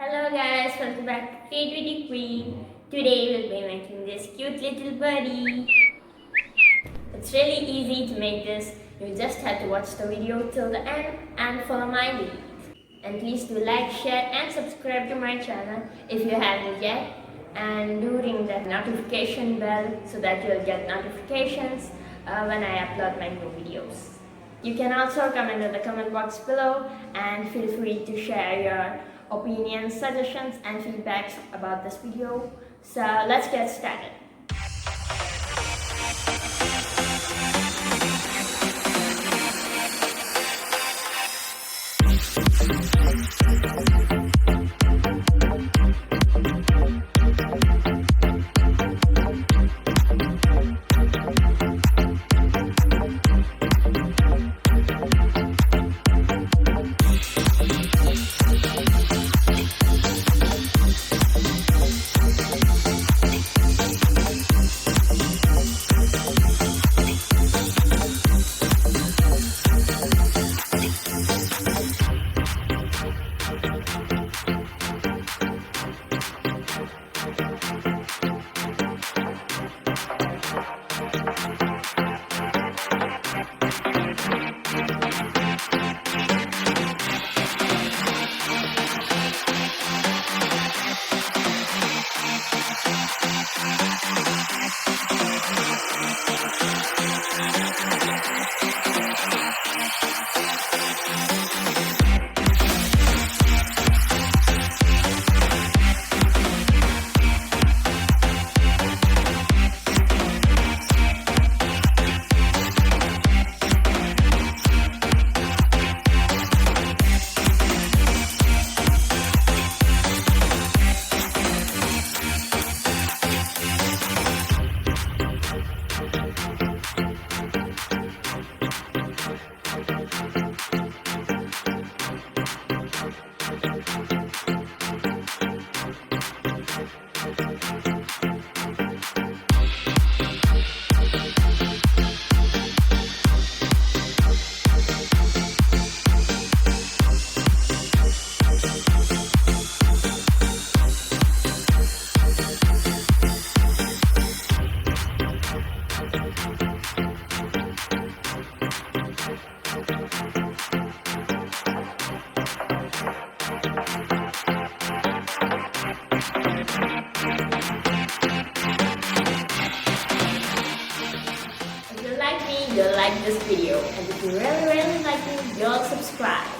Hello guys, welcome back to Creativity Queen. Today we'll be making this cute little birdie. It's really easy to make this. You just have to watch the video till the end and follow my lead. And please do like, share and subscribe to my channel if you haven't yet. And do ring the notification bell so that you'll get notifications when I upload my new videos. You can also comment in the comment box below and feel free to share your opinions, suggestions and feedbacks about this video. So let's get started. If you like me, you'll like this video, and if you really like me, you'll subscribe.